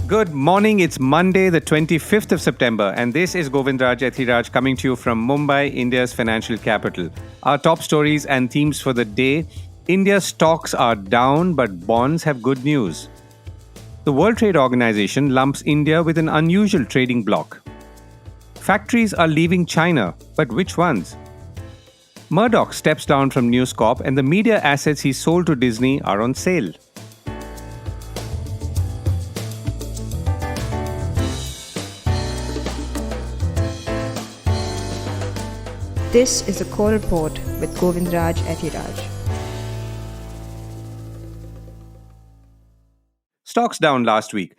Good morning. It's Monday, the 25th of September, and this is Govindraj Ethiraj coming to you from Mumbai, India's financial capital. Our top stories and themes for the day. India's stocks are down, but bonds have good news. The World Trade Organization lumps India with an unusual trading bloc. Factories are leaving China, but which ones? Murdoch steps down from NewsCorp, and the media assets he sold to Disney are on sale. This is the Core Report with Govindraj Ethiraj. Stocks down last week.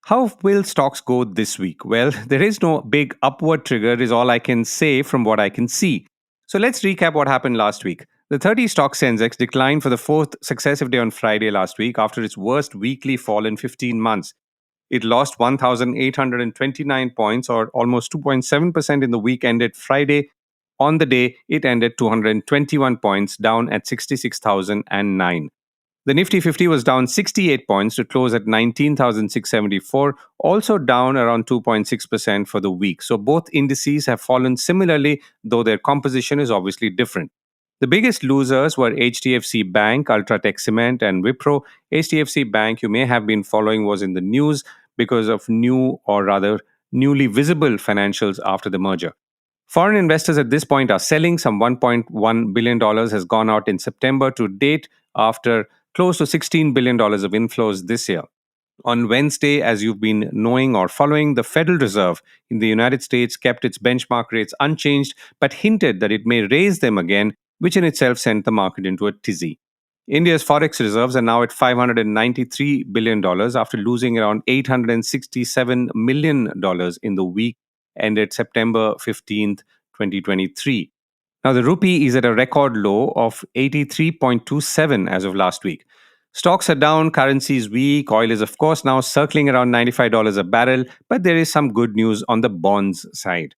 How will stocks go this week? Well, there is no big upward trigger, is all I can say from what I can see. So let's recap what happened last week. The 30 stock Sensex declined for the fourth successive day on Friday last week after its worst weekly fall in 15 months. It lost 1,829 points, or almost 2.7% in the week ended Friday. On the day, it ended 221 points, down at 66,009. The Nifty 50 was down 68 points to close at 19,674, also down around 2.6% for the week. So both indices have fallen similarly, though their composition is obviously different. The biggest losers were HDFC Bank, Ultratech Cement, and Wipro. HDFC Bank, you may have been following, was in the news because of newly visible financials after the merger. Foreign investors at this point are selling. Some $1.1 billion has gone out in September to date after close to $16 billion of inflows this year. On Wednesday, as you've been knowing or following, the Federal Reserve in the United States kept its benchmark rates unchanged but hinted that it may raise them again, which in itself sent the market into a tizzy. India's forex reserves are now at $593 billion after losing around $867 million in the week ended September 15th, 2023. Now, the rupee is at a record low of 83.27 as of last week. Stocks are down, currency is weak, oil is of course now circling around $95 a barrel, but there is some good news on the bonds side.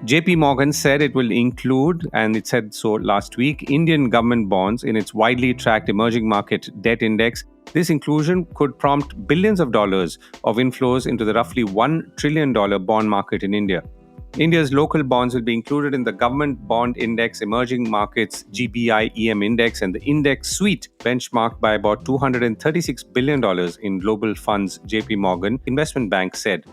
JP Morgan said it will include, and it said so last week, Indian government bonds in its widely tracked emerging market debt index. This inclusion could prompt billions of dollars of inflows into the roughly $1 trillion bond market in India. India's local bonds will be included in the Government Bond Index, Emerging Markets GBI-EM Index, and the index suite benchmarked by about $236 billion in global funds, JP Morgan Investment Bank said.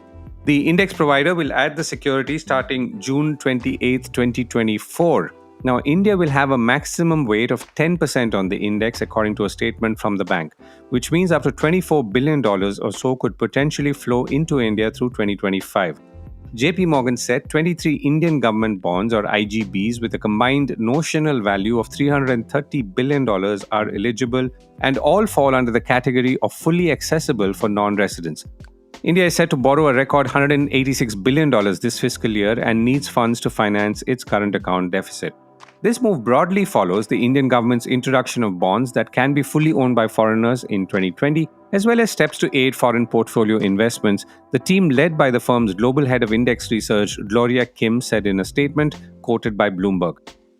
The index provider will add the security starting June 28, 2024. Now, India will have a maximum weight of 10% on the index, according to a statement from the bank, which means up to $24 billion or so could potentially flow into India through 2025. JP Morgan said 23 Indian government bonds, or IGBs, with a combined notional value of $330 billion are eligible and all fall under the category of fully accessible for non-residents. India is set to borrow a record $186 billion this fiscal year and needs funds to finance its current account deficit. This move broadly follows the Indian government's introduction of bonds that can be fully owned by foreigners in 2020, as well as steps to aid foreign portfolio investments, the team led by the firm's global head of index research, Gloria Kim, said in a statement quoted by Bloomberg.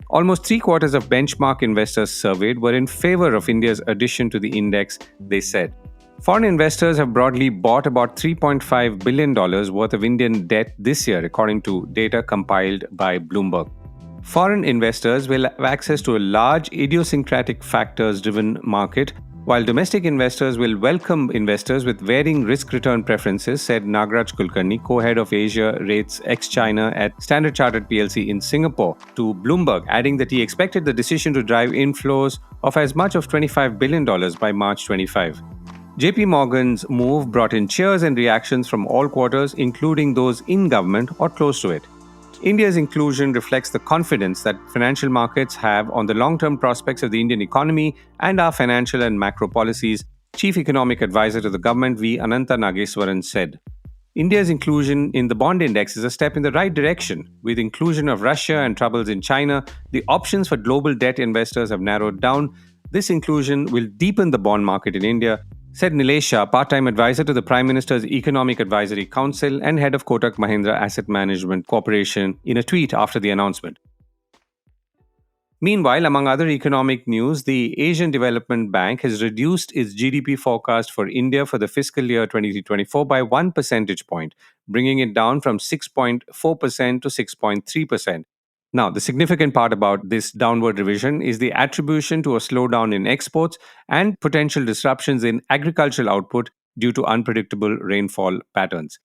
Almost three-quarters of benchmark investors surveyed were in favor of India's addition to the index, they said. Foreign investors have broadly bought about $3.5 billion worth of Indian debt this year, according to data compiled by Bloomberg. Foreign investors will have access to a large idiosyncratic factors-driven market, while domestic investors will welcome investors with varying risk-return preferences, said Nagraj Kulkarni, co-head of Asia Rates ex-China at Standard Chartered plc in Singapore, to Bloomberg, adding that he expected the decision to drive inflows of as much as $25 billion by March 25. JP Morgan's move brought in cheers and reactions from all quarters, including those in government or close to it. India's inclusion reflects the confidence that financial markets have on the long-term prospects of the Indian economy and our financial and macro policies, Chief Economic Advisor to the government V. Anantha Nageswaran said. India's inclusion in the bond index is a step in the right direction. With inclusion of Russia and troubles in China, the options for global debt investors have narrowed down. This inclusion will deepen the bond market in India, said Nilesh Shah, part-time advisor to the Prime Minister's Economic Advisory Council and head of Kotak Mahindra Asset Management Corporation, in a tweet after the announcement. Meanwhile, among other economic news, the Asian Development Bank has reduced its GDP forecast for India for the fiscal year 2024 by 1 percentage point, bringing it down from 6.4% to 6.3%. Now, the significant part about this downward revision is the attribution to a slowdown in exports and potential disruptions in agricultural output due to unpredictable rainfall patterns.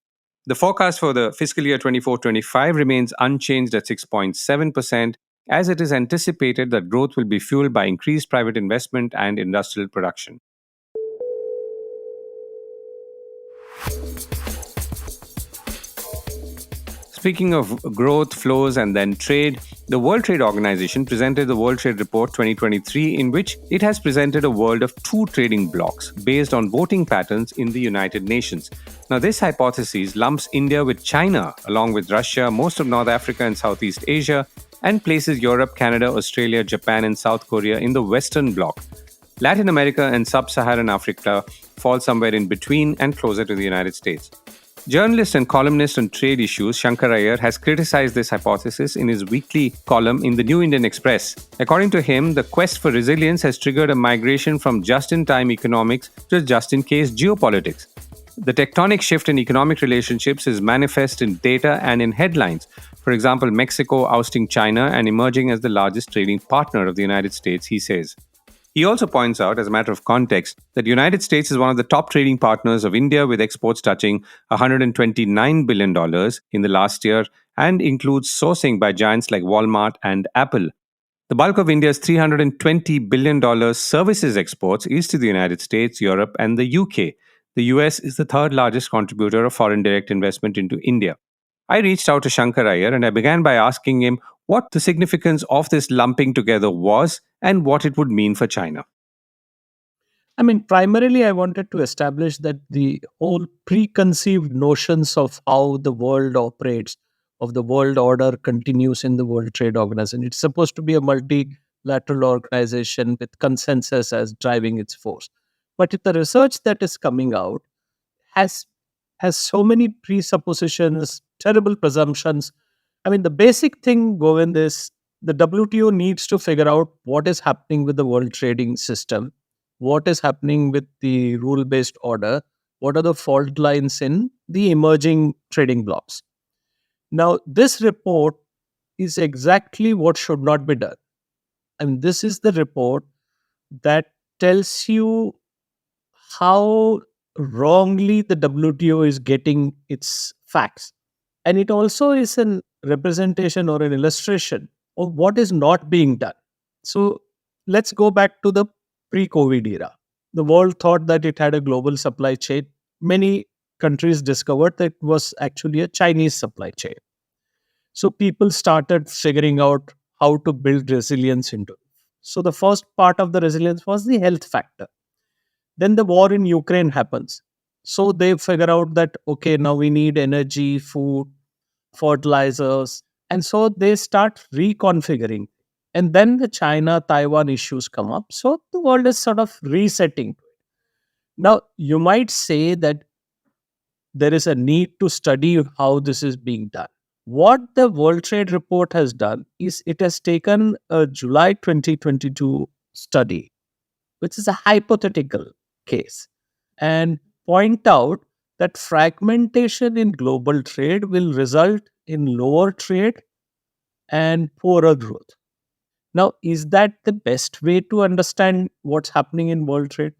The forecast for the fiscal year 24-25 remains unchanged at 6.7%, as it is anticipated that growth will be fueled by increased private investment and industrial production. Speaking of growth, flows, and then trade, the World Trade Organization presented the World Trade Report 2023, in which it has presented a world of two trading blocs based on voting patterns in the United Nations. Now, this hypothesis lumps India with China, along with Russia, most of North Africa and Southeast Asia, and places Europe, Canada, Australia, Japan, and South Korea in the Western Bloc. Latin America and Sub-Saharan Africa fall somewhere in between and closer to the United States. Journalist and columnist on trade issues Shankkar Aiyyar has criticized this hypothesis in his weekly column in the New Indian Express. According to him, the quest for resilience has triggered a migration from just-in-time economics to just-in-case geopolitics. The tectonic shift in economic relationships is manifest in data and in headlines. For example, Mexico ousting China and emerging as the largest trading partner of the United States, he says. He also points out, as a matter of context, that the United States is one of the top trading partners of India, with exports touching $129 billion in the last year, and includes sourcing by giants like Walmart and Apple. The bulk of India's $320 billion services exports is to the United States, Europe, and the UK. The US is the third largest contributor of foreign direct investment into India. I reached out to Shankkar Aiyyar and I began by asking him what the significance of this lumping together was and what it would mean for China. Primarily, I wanted to establish that the whole preconceived notions of how the world operates, of the world order continues in the World Trade Organization. It's supposed to be a multilateral organization with consensus as driving its force. But the research that is coming out has has so many presuppositions, terrible presumptions. The basic thing, Govind, is the WTO needs to figure out what is happening with the world trading system, what is happening with the rule based order, what are the fault lines in the emerging trading blocks. Now, this report is exactly what should not be done. This is the report that tells you how wrongly the WTO is getting its facts. And it also is an representation or an illustration of what is not being done. So let's go back to the pre-COVID era. The world thought that it had a global supply chain. Many countries discovered that it was actually a Chinese supply chain. So people started figuring out how to build resilience into it. So the first part of the resilience was the health factor. Then the war in Ukraine happens. So they figure out that, okay, now we need energy, food, fertilizers. And so they start reconfiguring. And then the China Taiwan issues come up. So the world is sort of resetting. Now, you might say that there is a need to study how this is being done. What the World Trade Report has done is it has taken a July 2022 study, which is a hypothetical case, and point out that fragmentation in global trade will result in lower trade and poorer growth. Now, is that the best way to understand what's happening in world trade?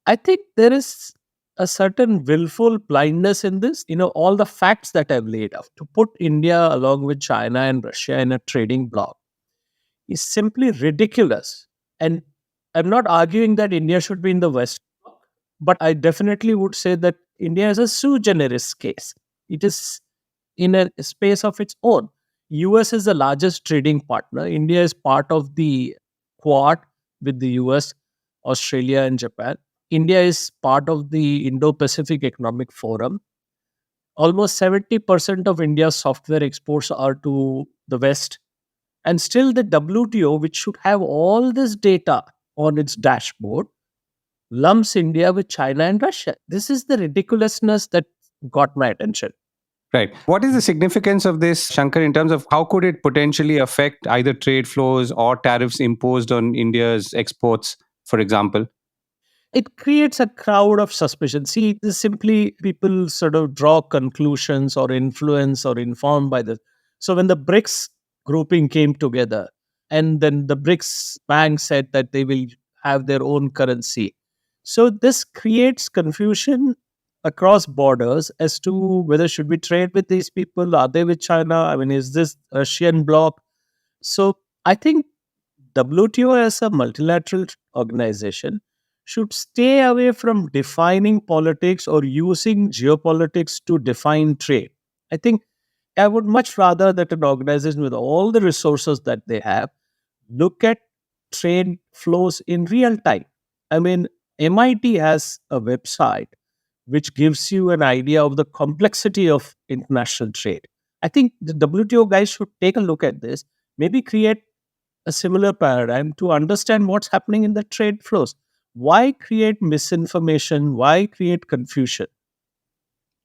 I think there is a certain willful blindness in this. All the facts that I've laid out to put India along with China and Russia in a trading bloc is simply ridiculous. And I'm not arguing that India should be in the West, but I definitely would say that India is a sui generis case. It is in a space of its own. US is the largest trading partner. India is part of the Quad with the US, Australia, and Japan. India is part of the Indo-Pacific Economic Forum. Almost 70% of India's software exports are to the West. And still the WTO, which should have all this data on its dashboard, lumps India with China and Russia. This is the ridiculousness that got my attention. Right. What is the significance of this, Shankar, in terms of how could it potentially affect either trade flows or tariffs imposed on India's exports, for example? It creates a crowd of suspicion. See, this simply people sort of draw conclusions or influence or informed by this. So when the BRICS grouping came together, and then the BRICS bank said that they will have their own currency. So this creates confusion across borders as to whether should we trade with these people, are they with China? I mean, is this Russian bloc? So I think WTO as a multilateral organization should stay away from defining politics or using geopolitics to define trade. I think I would much rather that an organization with all the resources that they have look at trade flows in real time. I mean, MIT has a website which gives you an idea of the complexity of international trade. I think the WTO guys should take a look at this, maybe create a similar paradigm to understand what's happening in the trade flows. Why create misinformation? Why create confusion?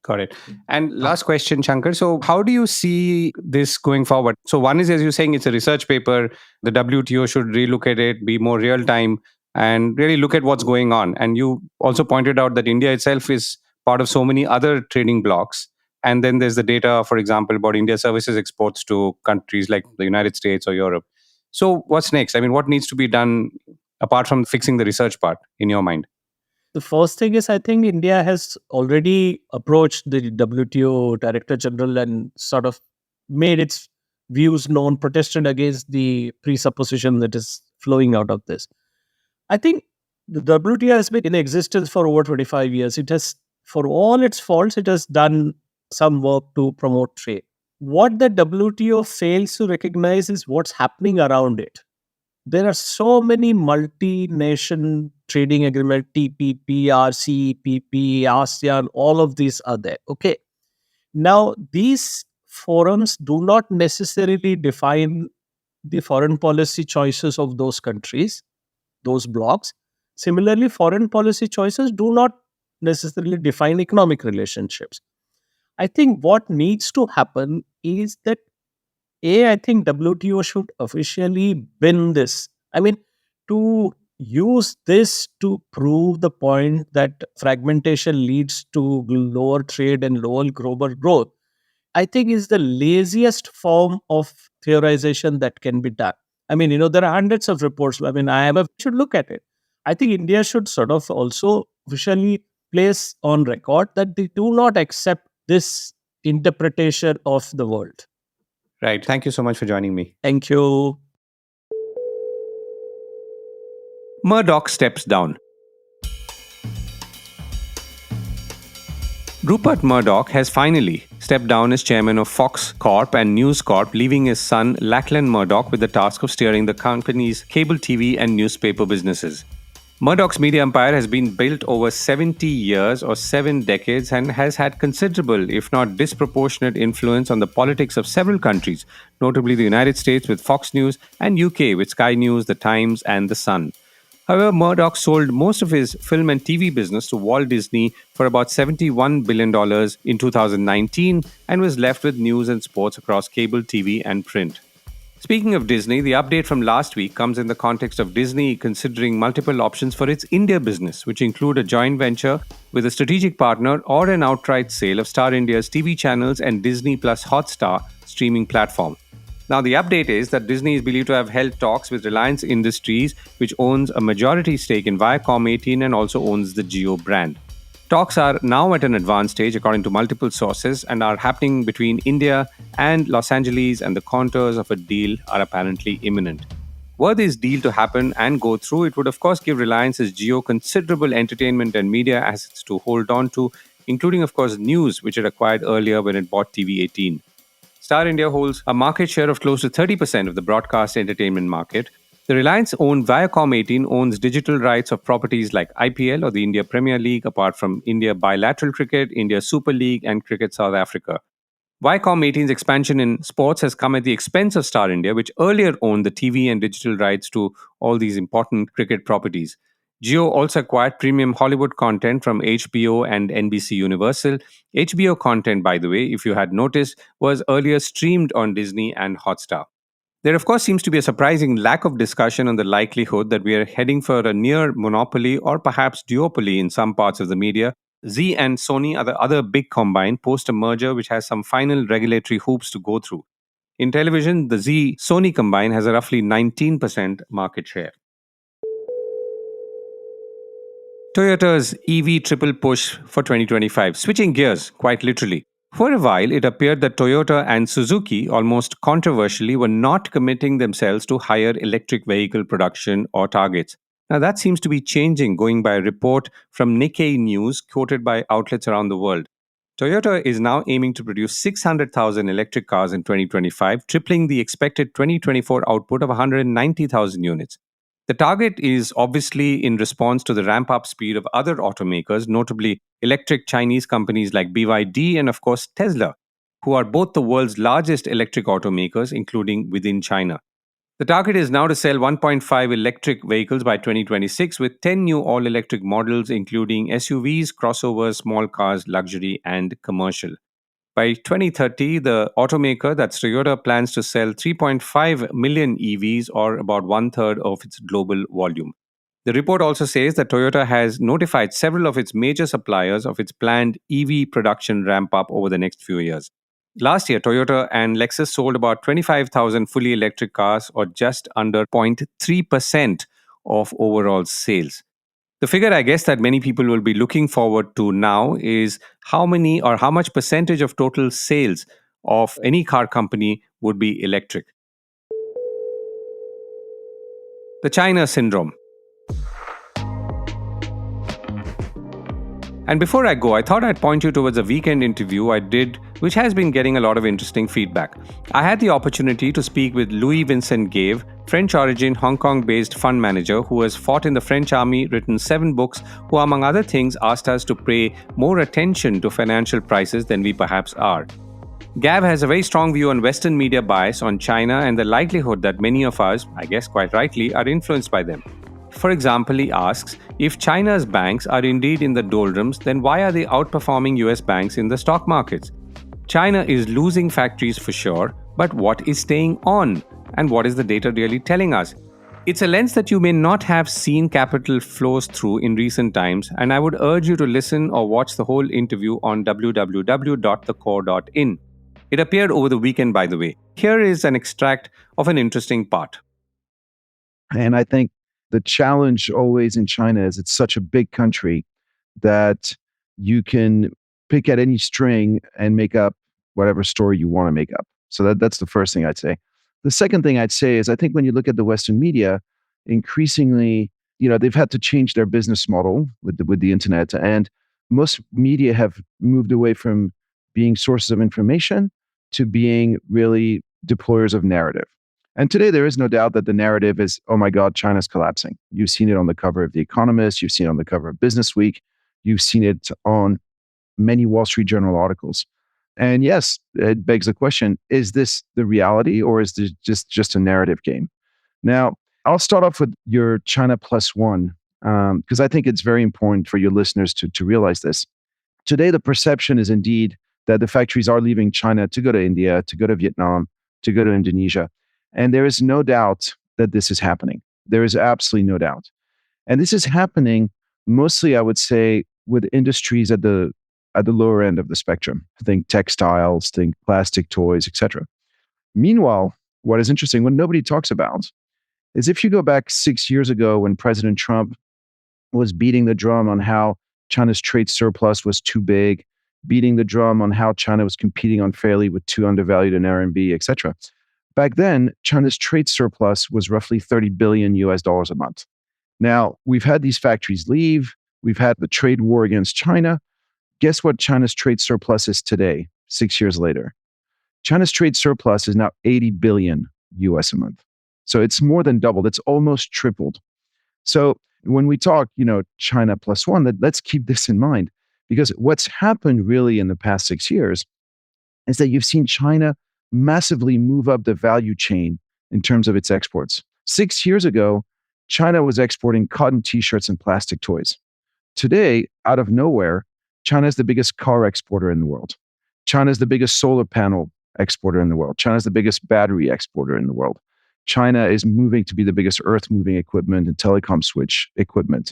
Got it. And last question, Shankar. So, how do you see this going forward? So, one is, as you're saying, it's a research paper. The WTO should relook at it, be more real time, and really look at what's going on. And you also pointed out that India itself is part of so many other trading blocks. And then there's the data, for example, about India services exports to countries like the United States or Europe. So, what's next? I mean, what needs to be done apart from fixing the research part in your mind? The first thing is, I think India has already approached the WTO Director General and sort of made its views known, protested against the presupposition that is flowing out of this. I think the WTO has been in existence for over 25 years. It has, for all its faults, it has done some work to promote trade. What the WTO fails to recognize is what's happening around it. There are so many multi-nation trading agreement, TPP, RCEP, ASEAN, all of these are there. Okay. Now, these forums do not necessarily define the foreign policy choices of those countries, those blocs. Similarly, foreign policy choices do not necessarily define economic relationships. I think what needs to happen is that I think WTO should officially win this. I mean, to use this to prove the point that fragmentation leads to lower trade and lower global growth, I think is the laziest form of theorization that can be done. I mean, there are hundreds of reports. I mean, IMF should look at it. I think India should sort of also officially place on record that they do not accept this interpretation of the world. Right. Thank you so much for joining me. Thank you. Murdoch steps down. Rupert Murdoch has finally stepped down as chairman of Fox Corp and NewsCorp, leaving his son Lachlan Murdoch with the task of steering the company's cable TV and newspaper businesses. Murdoch's media empire has been built over 70 years or 7 decades and has had considerable, if not disproportionate, influence on the politics of several countries, notably the United States with Fox News and UK with Sky News, The Times, and The Sun. However, Murdoch sold most of his film and TV business to Walt Disney for about $71 billion in 2019 and was left with news and sports across cable TV and print. Speaking of Disney, the update from last week comes in the context of Disney considering multiple options for its India business, which include a joint venture with a strategic partner or an outright sale of Star India's TV channels and Disney Plus Hotstar streaming platform. Now, the update is that Disney is believed to have held talks with Reliance Industries, which owns a majority stake in Viacom18 and also owns the Jio brand. Talks are now at an advanced stage, according to multiple sources, and are happening between India and Los Angeles, and the contours of a deal are apparently imminent. Were this deal to happen and go through, it would of course give Reliance's Jio considerable entertainment and media assets to hold on to, including of course news, which it acquired earlier when it bought TV18. Star India holds a market share of close to 30% of the broadcast entertainment market. The Reliance-owned Viacom18 owns digital rights of properties like IPL or the India Premier League, apart from India Bilateral Cricket, India Super League, and Cricket South Africa. Viacom18's expansion in sports has come at the expense of Star India, which earlier owned the TV and digital rights to all these important cricket properties. Jio also acquired premium Hollywood content from HBO and NBC Universal. HBO content, by the way, if you had noticed, was earlier streamed on Disney and Hotstar. There, of course, seems to be a surprising lack of discussion on the likelihood that we are heading for a near monopoly or perhaps duopoly in some parts of the media. Z and Sony are the other big combine post a merger which has some final regulatory hoops to go through. In television, the Z Sony combine has a roughly 19% market share. Toyota's EV triple push for 2025, switching gears quite literally. For a while, it appeared that Toyota and Suzuki, almost controversially, were not committing themselves to higher electric vehicle production or targets. Now, that seems to be changing, going by a report from Nikkei News quoted by outlets around the world. Toyota is now aiming to produce 600,000 electric cars in 2025, tripling the expected 2024 output of 190,000 units. The target is obviously in response to the ramp up speed of other automakers, notably electric Chinese companies like BYD and, of course, Tesla, who are both the world's largest electric automakers, including within China. The target is now to sell 1.5 electric vehicles by 2026 with 10 new all electric models, including SUVs, crossovers, small cars, luxury, and commercial. By 2030, the automaker, that's Toyota, plans to sell 3.5 million EVs, or about one third of its global volume. The report also says that Toyota has notified several of its major suppliers of its planned EV production ramp up over the next few years. Last year, Toyota and Lexus sold about 25,000 fully electric cars, or just under 0.3% of overall sales. The figure, I guess, that many people will be looking forward to now is how many or how much percentage of total sales of any car company would be electric. The China syndrome. And before I go, I thought I'd point you towards a weekend interview I did, which has been getting a lot of interesting feedback. I had the opportunity to speak with Louis-Vincent Gave, French origin, Hong Kong based fund manager who has fought in the French army, written 7 books, who, among other things, asked us to pay more attention to financial prices than we perhaps are. Gav has a very strong view on Western media bias on China and the likelihood that many of us, I guess quite rightly, are influenced by them. For example, he asks, if China's banks are indeed in the doldrums, then why are they outperforming US banks in the stock markets? China is losing factories for sure, but what is staying on? And what is the data really telling us? It's a lens that you may not have seen capital flows through in recent times, and I would urge you to listen or watch the whole interview on www.thecore.in. It appeared over the weekend, by the way. Here is an extract of an interesting part. And I think the challenge always in China is it's such a big country that you can pick at any string and make up whatever story you want to make up. So that's the first thing I'd say. The second thing I'd say is I think when you look at the Western media, increasingly, they've had to change their business model with the internet, and most media have moved away from being sources of information to being really deployers of narrative. And today, there is no doubt that the narrative is, oh my God, China's collapsing. You've seen it on the cover of The Economist. You've seen it on the cover of Business Week. You've seen it on many Wall Street Journal articles. And yes, it begs the question, is this the reality or is this just a narrative game? Now, I'll start off with your China plus one, because I think it's very important for your listeners to realize this. Today, the perception is indeed that the factories are leaving China to go to India, to go to Vietnam, to go to Indonesia. And there is no doubt that this is happening. There is absolutely no doubt. And this is happening mostly, I would say, with industries at the lower end of the spectrum. Think textiles, think plastic toys, etc. Meanwhile, what is interesting, what nobody talks about, is if you go back 6 years ago when President Trump was beating the drum on how China's trade surplus was too big, beating the drum on how China was competing unfairly with too undervalued an RMB, etc. Back then, China's trade surplus was roughly $30 billion a month. Now, we've had these factories leave. We've had the trade war against China. Guess what China's trade surplus is today, 6 years later? China's trade surplus is now $80 billion a month. So it's more than doubled. It's almost tripled. So when we talk, China plus one, let's keep this in mind, because what's happened really in the past 6 years is that you've seen China massively move up the value chain in terms of its exports. 6 years ago, China was exporting cotton t-shirts and plastic toys. Today, out of nowhere, China is the biggest car exporter in the world. China is the biggest solar panel exporter in the world. China is the biggest battery exporter in the world. China is moving to be the biggest earth-moving equipment and telecom switch equipment.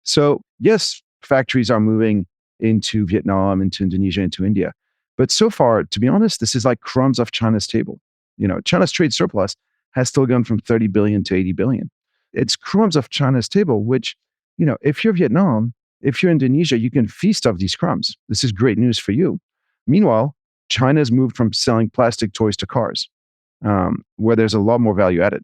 So yes, factories are moving into Vietnam, into Indonesia, into India. But so far, to be honest, this is like crumbs off China's table. China's trade surplus has still gone from 30 billion to 80 billion. It's crumbs off China's table, which, if you're Vietnam, if you're Indonesia, you can feast off these crumbs. This is great news for you. Meanwhile, China's moved from selling plastic toys to cars, where there's a lot more value added.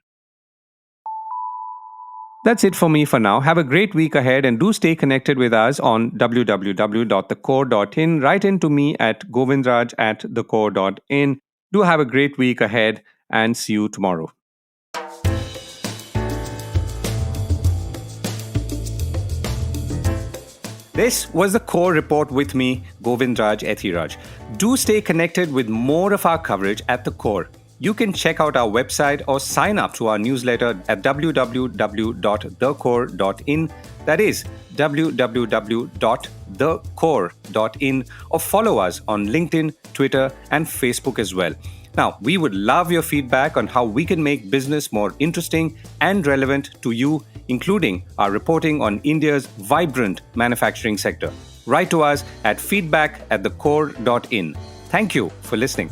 That's it for me for now. Have a great week ahead and do stay connected with us on www.thecore.in. Write in to me at govindraj@thecore.in. Do have a great week ahead and see you tomorrow. This was the Core Report with me, Govindraj Ethiraj. Do stay connected with more of our coverage at The Core. You can check out our website or sign up to our newsletter at www.thecore.in. That is www.thecore.in, or follow us on LinkedIn, Twitter, and Facebook as well. Now, we would love your feedback on how we can make business more interesting and relevant to you, including our reporting on India's vibrant manufacturing sector. Write to us at feedback@thecore.in. Thank you for listening.